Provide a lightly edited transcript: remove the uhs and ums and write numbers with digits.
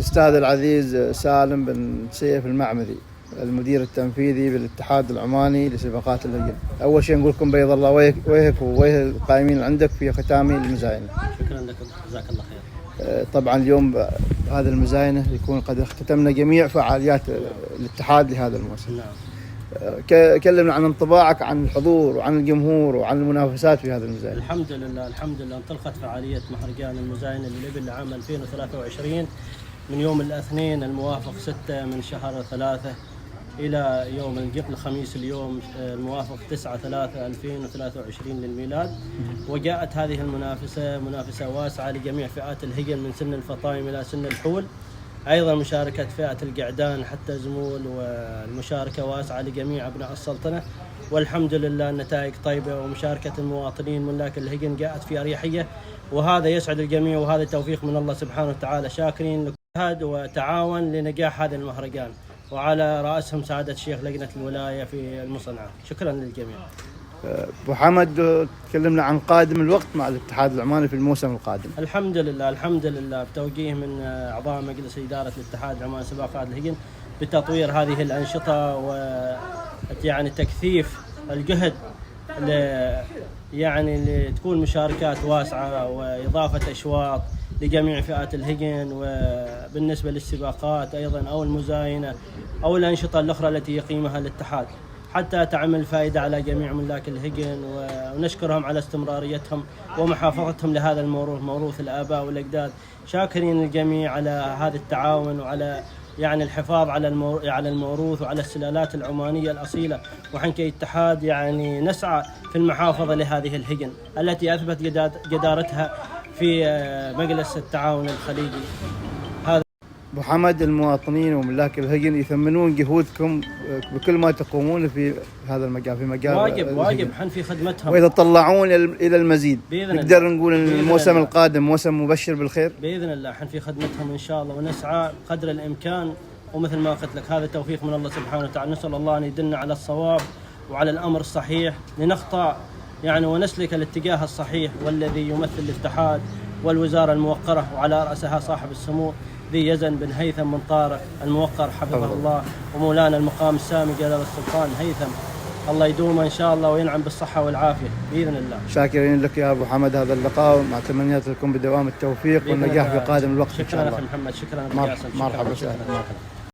الأستاذ العزيز سالم بن سيف المعمري، المدير التنفيذي بالاتحاد العماني لسباقات اللجنة. أول شيء نقول لكم بيض الله وجهك ووجه القائمين عندك في ختام المزاينة. شكرا لكم، جزاك الله خير. طبعا اليوم هذا المزاينة يكون قد اختتمنا جميع فعاليات الاتحاد لهذا الموسم. نعم. كلمنا عن انطباعك عن الحضور وعن الجمهور وعن المنافسات في هذا المزاينة. الحمد لله انطلقت فعالية مهرجان المزاينة للإبل لعام 2023 من يوم الاثنين الموافق 6 من شهر 3 إلى يوم قبل الخميس اليوم الموافق 9/3/2023 للميلاد. وجاءت هذه المنافسة منافسة واسعة لجميع فئات الهجن من سن الفطايم إلى سن الحول، أيضا مشاركة فئة القعدان حتى زمول، والمشاركة واسعة لجميع أبناء السلطنة. والحمد لله النتائج طيبة، ومشاركة المواطنين ملاك الهجن جاءت في أريحية، وهذا يسعد الجميع، وهذا توفيق من الله سبحانه وتعالى. شاكرين لكل وتعاون لنجاح هذا المهرجان، وعلى رأسهم سعادة الشيخ لجنة الولاية في المصنعة. شكرا للجميع. أبو حمد، تكلمنا عن قادم الوقت مع الاتحاد العماني في الموسم القادم. الحمد لله بتوجيه من أعضاء مجلس إدارة الاتحاد العماني سباقات الهجن بتطوير هذه الأنشطة، ويعني تكثيف الجهد لتكون مشاركات واسعة وإضافة أشواط لجميع فئات الهجن. وبالنسبة للسباقات أيضا أو المزاينة أو الأنشطة الأخرى التي يقيمها الاتحاد حتى تعمل فائدة على جميع ملاك الهجن، ونشكرهم على استمراريتهم ومحافظتهم لهذا الموروث، موروث الآباء والأجداد. شاكرين الجميع على هذا التعاون وعلى الحفاظ على الموروث وعلى السلالات العمانية الأصيلة. وحن كاتحاد نسعى في المحافظة لهذه الهجن التي أثبت جدارتها في مجلس التعاون الخليجي. أبو حمد، المواطنين وملاك الهجن يثمنون جهودكم بكل ما تقومون في هذا المجال، في مجال واجب حن في خدمتهم، وإذا طلعون إلى المزيد نقدر نقول أن الموسم القادم موسم مبشر بالخير بإذن الله. حن في خدمتهم إن شاء الله، ونسعى قدر الإمكان، ومثل ما قلت لك هذا توفيق من الله سبحانه وتعالى. نسأل الله أن يدلنا على الصواب وعلى الأمر الصحيح لنخطأ ونسلك الاتجاه الصحيح والذي يمثل الاتحاد والوزارة الموقرة، وعلى رأسها صاحب السمو ذي يزن بن هيثم من طارق الموقر حفظه الله، ومولانا المقام السامي جلال السلطان هيثم، الله يدوم إن شاء الله وينعم بالصحة والعافية بإذن الله. شاكرين لك يا أبو حمد هذا اللقاء، مع تمنيات لكم بدوام التوفيق والنجاح في قادم الوقت إن شاء الله. شكرا أخي محمد، شكرا. مرحبا.